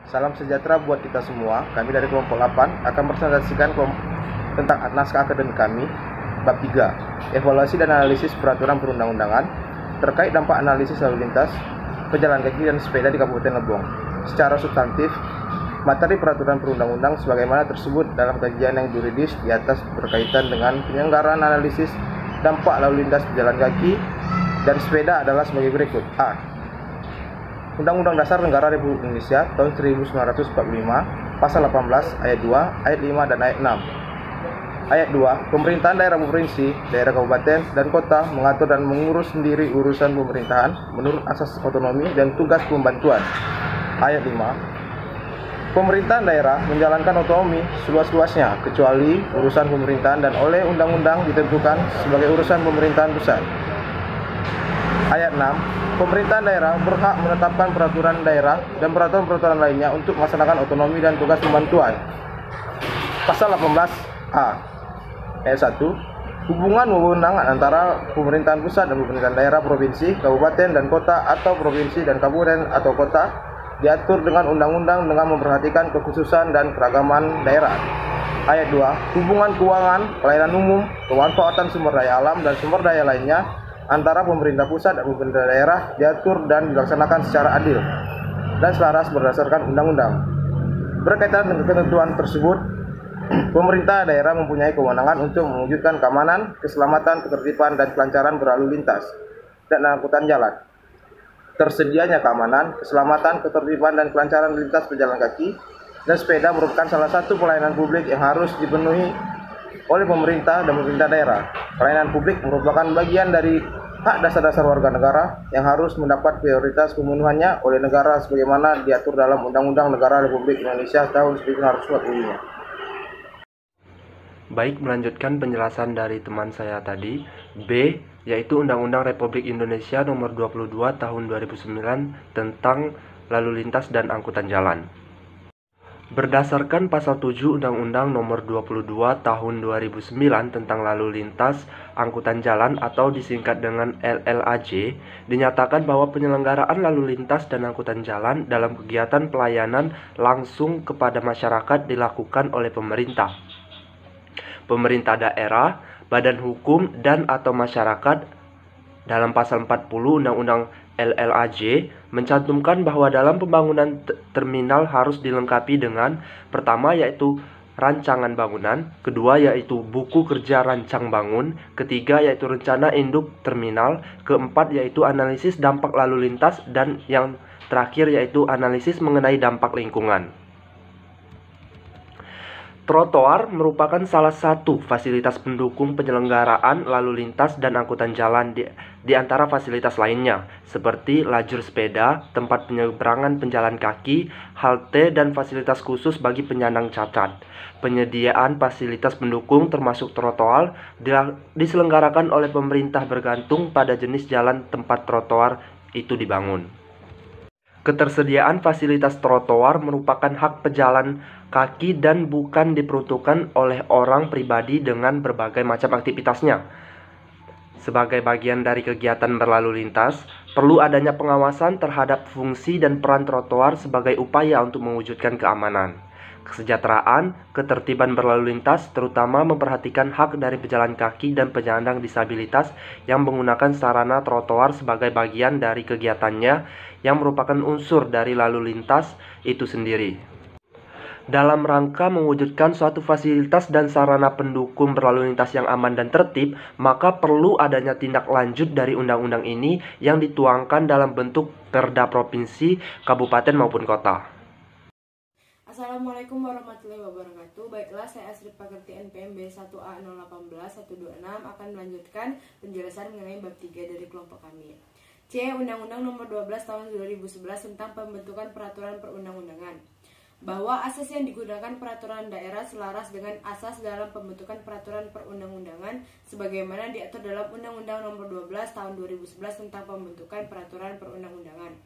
Salam sejahtera buat kita semua. Kami dari kelompok 8 akan presentasikan tentang naskah akademik kami, bab 3, evaluasi dan analisis peraturan perundang-undangan terkait dampak analisis lalu lintas, pejalan kaki dan sepeda di Kabupaten Lebong. Secara substantif, materi peraturan perundang-undang sebagaimana tersebut dalam kajian yang juridis di atas berkaitan dengan penyelenggaraan analisis dampak lalu lintas pejalan kaki dan sepeda adalah sebagai berikut. A. Undang-Undang Dasar Negara Republik Indonesia tahun 1945, Pasal 18, Ayat 2, Ayat 5, dan Ayat 6. Ayat 2. Pemerintahan daerah provinsi, daerah kabupaten, dan kota mengatur dan mengurus sendiri urusan pemerintahan menurut asas otonomi dan tugas pembantuan. Ayat 5. Pemerintahan daerah menjalankan otonomi seluas-luasnya kecuali urusan pemerintahan dan oleh undang-undang ditentukan sebagai urusan pemerintahan pusat. Ayat 6. Pemerintahan daerah berhak menetapkan peraturan daerah dan peraturan-peraturan lainnya untuk melaksanakan otonomi dan tugas pembantuan. Pasal 18A Ayat 1. Hubungan wewenang antara pemerintahan pusat dan pemerintahan daerah provinsi, kabupaten, dan kota atau provinsi dan kabupaten atau kota diatur dengan undang-undang dengan memperhatikan kekhususan dan keragaman daerah. Ayat 2. Hubungan keuangan, pelayanan umum, pemanfaatan sumber daya alam dan sumber daya lainnya antara pemerintah pusat dan pemerintah daerah diatur dan dilaksanakan secara adil dan selaras berdasarkan undang-undang. Berkaitan dengan ketentuan tersebut, pemerintah daerah mempunyai kewenangan untuk mewujudkan keamanan, keselamatan, ketertiban, dan kelancaran berlalu lintas dan angkutan jalan. Tersedianya keamanan, keselamatan, ketertiban, dan kelancaran lintas pejalan kaki dan sepeda merupakan salah satu pelayanan publik yang harus dipenuhi oleh pemerintah dan pemerintah daerah. Pelayanan publik merupakan bagian dari hak dasar-dasar warga negara yang harus mendapat prioritas pemenuhannya oleh negara sebagaimana diatur dalam Undang-Undang Negara Republik Indonesia tahun 1945. Baik, melanjutkan penjelasan dari teman saya tadi. B, yaitu Undang-Undang Republik Indonesia Nomor 22 Tahun 2009 tentang lalu lintas dan angkutan jalan. Berdasarkan Pasal 7 Undang-Undang Nomor 22 Tahun 2009 tentang lalu lintas angkutan jalan atau disingkat dengan LLAJ, dinyatakan bahwa penyelenggaraan lalu lintas dan angkutan jalan dalam kegiatan pelayanan langsung kepada masyarakat dilakukan oleh pemerintah, pemerintah daerah, badan hukum dan atau masyarakat. Dalam Pasal 40 Undang-Undang LLAJ mencantumkan bahwa dalam pembangunan terminal harus dilengkapi dengan pertama yaitu rancangan bangunan, kedua yaitu buku kerja rancang bangun, ketiga yaitu rencana induk terminal, keempat yaitu analisis dampak lalu lintas, dan yang terakhir yaitu analisis mengenai dampak lingkungan. Trotoar merupakan salah satu fasilitas pendukung penyelenggaraan lalu lintas dan angkutan jalan di antara fasilitas lainnya, seperti lajur sepeda, tempat penyeberangan penjalan kaki, halte, dan fasilitas khusus bagi penyandang cacat. Penyediaan fasilitas pendukung termasuk trotoar diselenggarakan oleh pemerintah bergantung pada jenis jalan tempat trotoar itu dibangun. Ketersediaan fasilitas trotoar merupakan hak pejalan kaki dan bukan diperuntukkan oleh orang pribadi dengan berbagai macam aktivitasnya. Sebagai bagian dari kegiatan berlalu lintas, perlu adanya pengawasan terhadap fungsi dan peran trotoar sebagai upaya untuk mewujudkan keamanan, kesejahteraan, ketertiban berlalu lintas, terutama memperhatikan hak dari pejalan kaki dan penyandang disabilitas yang menggunakan sarana trotoar sebagai bagian dari kegiatannya yang merupakan unsur dari lalu lintas itu sendiri. Dalam rangka mewujudkan suatu fasilitas dan sarana pendukung berlalu lintas yang aman dan tertib, maka perlu adanya tindak lanjut dari undang-undang ini yang dituangkan dalam bentuk perda provinsi, kabupaten maupun kota. Assalamualaikum warahmatullahi wabarakatuh. Baiklah, saya Asri Pakerti NPM B1A 018-126 akan melanjutkan penjelasan mengenai bab 3 dari kelompok kami. C. Undang-Undang Nomor 12 Tahun 2011 tentang pembentukan peraturan perundang-undangan. Bahwa asas yang digunakan peraturan daerah selaras dengan asas dalam pembentukan peraturan perundang-undangan sebagaimana diatur dalam Undang-Undang Nomor 12 Tahun 2011 tentang pembentukan peraturan perundang-undangan.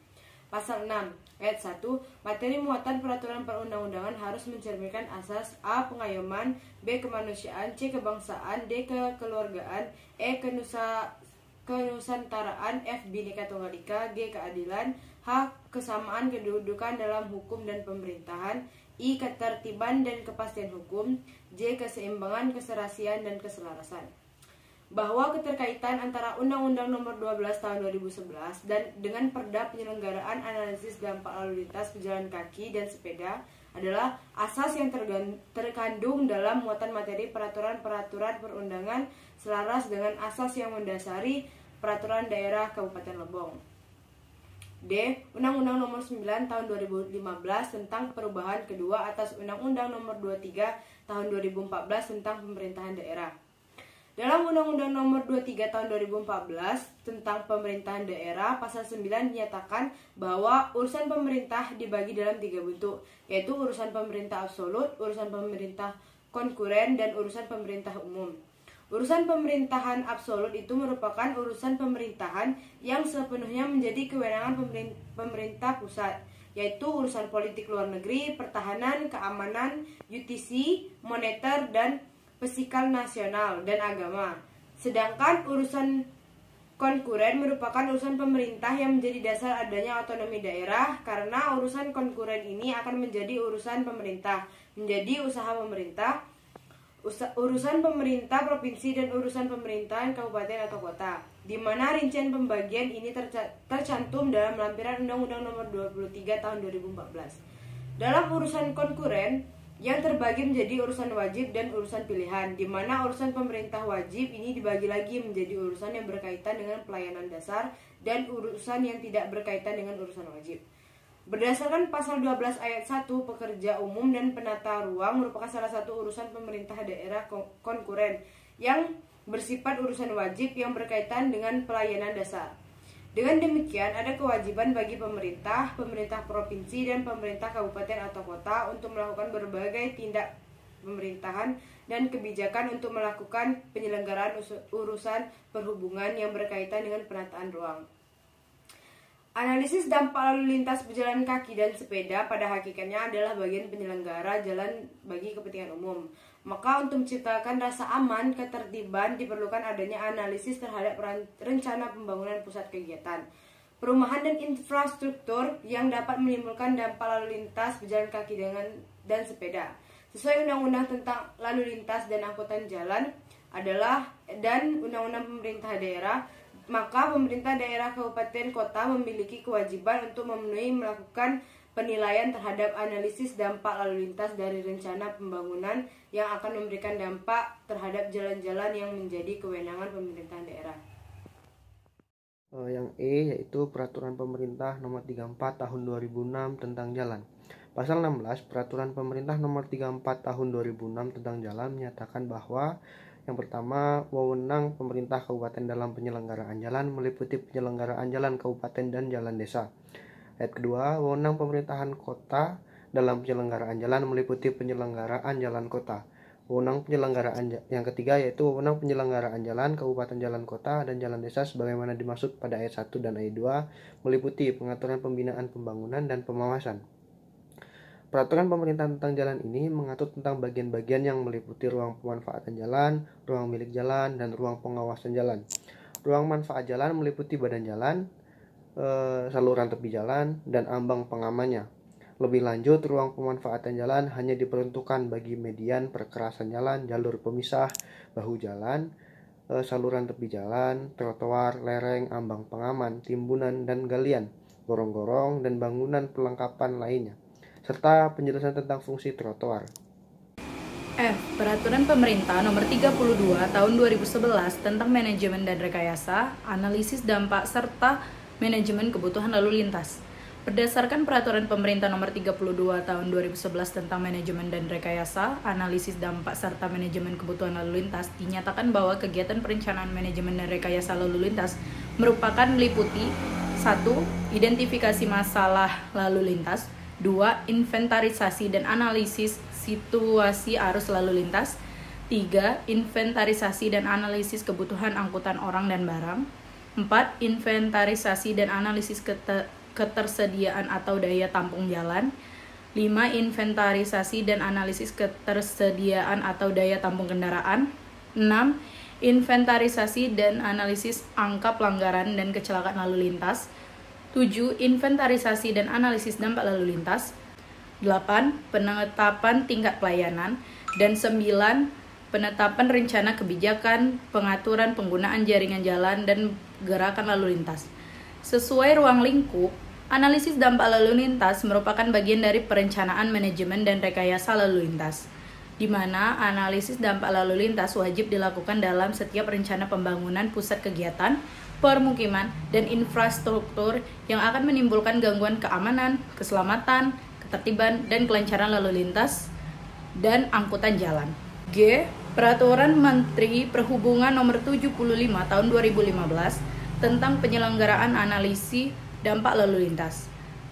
Pasal 6 Ayat 1. Materi muatan peraturan perundang-undangan harus mencerminkan asas A. Pengayoman, B. Kemanusiaan, C. Kebangsaan, D. Kekeluargaan, E. kenusantaraan, F. Bhinneka Tunggal Ika, G. Keadilan, H. Kesamaan kedudukan dalam hukum dan pemerintahan, I. Ketertiban dan kepastian hukum, J. Keseimbangan, keserasian, dan keselarasan. Bahwa keterkaitan antara Undang-Undang Nomor 12 Tahun 2011 dan dengan Perda Penyelenggaraan Analisis Dampak Lalu Lintas Pejalan Kaki dan Sepeda adalah asas yang terkandung dalam muatan materi peraturan-peraturan perundangan selaras dengan asas yang mendasari peraturan daerah Kabupaten Lebong. D. Undang-Undang Nomor 9 Tahun 2015 tentang perubahan kedua atas Undang-Undang Nomor 23 Tahun 2014 tentang pemerintahan daerah. Dalam Undang-Undang Nomor 23 Tahun 2014 tentang pemerintahan daerah, pasal 9 dinyatakan bahwa urusan pemerintah dibagi dalam 3 bentuk, yaitu urusan pemerintah absolut, urusan pemerintah konkuren, dan urusan pemerintah umum. Urusan pemerintahan absolut itu merupakan urusan pemerintahan yang sepenuhnya menjadi kewenangan pemerintah pusat, yaitu urusan politik luar negeri, pertahanan, keamanan, justisi, moneter, dan fiskal nasional dan agama. Sedangkan urusan konkuren merupakan urusan pemerintah yang menjadi dasar adanya otonomi daerah, karena urusan konkuren ini akan menjadi urusan pemerintah, menjadi usaha pemerintah, urusan pemerintah provinsi dan urusan pemerintahan kabupaten atau kota, di mana rincian pembagian ini tercantum dalam lampiran Undang-Undang Nomor 23 Tahun 2014. Dalam urusan konkuren yang terbagi menjadi urusan wajib dan urusan pilihan, di mana urusan pemerintah wajib ini dibagi lagi menjadi urusan yang berkaitan dengan pelayanan dasar dan urusan yang tidak berkaitan dengan urusan wajib. Berdasarkan pasal 12 ayat 1, pekerja umum dan penata ruang merupakan salah satu urusan pemerintah daerah konkuren yang bersifat urusan wajib yang berkaitan dengan pelayanan dasar. Dengan demikian, ada kewajiban bagi pemerintah provinsi, dan pemerintah kabupaten atau kota untuk melakukan berbagai tindak pemerintahan dan kebijakan untuk melakukan penyelenggaraan urusan perhubungan yang berkaitan dengan penataan ruang. Analisis dampak lalu lintas pejalan kaki dan sepeda pada hakikatnya adalah bagian penyelenggara jalan bagi kepentingan umum. Maka untuk menciptakan rasa aman, ketertiban, diperlukan adanya analisis terhadap rencana pembangunan pusat kegiatan, perumahan dan infrastruktur yang dapat menimbulkan dampak lalu lintas pejalan kaki dan sepeda. Sesuai Undang-Undang tentang Lalu Lintas dan Angkutan Jalan dan Undang-Undang Pemerintah Daerah, maka pemerintah daerah, kabupaten, kota memiliki kewajiban untuk melakukan penilaian terhadap analisis dampak lalu lintas dari rencana pembangunan yang akan memberikan dampak terhadap jalan-jalan yang menjadi kewenangan pemerintahan daerah. Yang E yaitu Peraturan Pemerintah Nomor 34 Tahun 2006 tentang Jalan. Pasal 16 Peraturan Pemerintah Nomor 34 Tahun 2006 tentang Jalan menyatakan bahwa yang pertama, wewenang pemerintah kabupaten dalam penyelenggaraan jalan meliputi penyelenggaraan jalan kabupaten dan jalan desa. Ayat kedua, wewenang pemerintahan kota dalam penyelenggaraan jalan meliputi penyelenggaraan jalan kota. Wewenang penyelenggaraan yang ketiga yaitu wewenang penyelenggaraan jalan kabupaten, jalan kota, dan jalan desa sebagaimana dimaksud pada ayat 1 dan ayat 2 meliputi pengaturan pembinaan pembangunan dan pengawasan. Peraturan pemerintah tentang jalan ini mengatur tentang bagian-bagian yang meliputi ruang pemanfaatan jalan, ruang milik jalan, dan ruang pengawasan jalan. Ruang manfaat jalan meliputi badan jalan, saluran tepi jalan, dan ambang pengamannya. Lebih lanjut, ruang pemanfaatan jalan hanya diperuntukkan bagi median, perkerasan jalan, jalur pemisah, bahu jalan, saluran tepi jalan, trotoar, lereng, ambang pengaman, timbunan dan galian, gorong-gorong, dan bangunan pelengkapan lainnya, serta penjelasan tentang fungsi trotoar. F. Peraturan Pemerintah Nomor 32 Tahun 2011 tentang Manajemen dan Rekayasa, Analisis Dampak serta Manajemen Kebutuhan Lalu Lintas. Berdasarkan Peraturan Pemerintah Nomor 32 Tahun 2011 tentang Manajemen dan Rekayasa, Analisis Dampak serta Manajemen Kebutuhan Lalu Lintas, dinyatakan bahwa kegiatan perencanaan manajemen dan rekayasa lalu lintas merupakan meliputi 1. Identifikasi masalah lalu lintas, 2. Inventarisasi dan analisis situasi arus lalu lintas, 3. Inventarisasi dan analisis kebutuhan angkutan orang dan barang, 4. Inventarisasi dan analisis ketersediaan atau daya tampung jalan, 5. Inventarisasi dan analisis ketersediaan atau daya tampung kendaraan, 6. inventarisasi dan analisis angka pelanggaran dan kecelakaan lalu lintas. 7. Inventarisasi dan analisis dampak lalu lintas. 8. Penetapan tingkat pelayanan. Dan 9. Penetapan rencana kebijakan, pengaturan penggunaan jaringan jalan dan gerakan lalu lintas. Sesuai ruang lingkup, analisis dampak lalu lintas merupakan bagian dari perencanaan manajemen dan rekayasa lalu lintas, di mana analisis dampak lalu lintas wajib dilakukan dalam setiap rencana pembangunan pusat kegiatan, permukiman, dan infrastruktur yang akan menimbulkan gangguan keamanan, keselamatan, ketertiban, dan kelancaran lalu lintas dan angkutan jalan. G. Peraturan Menteri Perhubungan Nomor 75 Tahun 2015 tentang penyelenggaraan analisis dampak lalu lintas.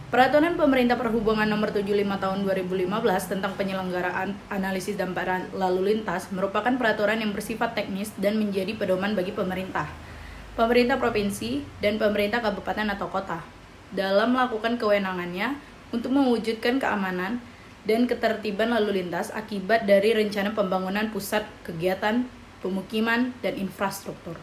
Peraturan Pemerintah Perhubungan Nomor 75 Tahun 2015 tentang penyelenggaraan analisis dampak lalu lintas merupakan peraturan yang bersifat teknis dan menjadi pedoman bagi pemerintah provinsi, dan pemerintah kabupaten atau kota dalam melakukan kewenangannya untuk mewujudkan keamanan dan ketertiban lalu lintas akibat dari rencana pembangunan pusat kegiatan, pemukiman, dan infrastruktur.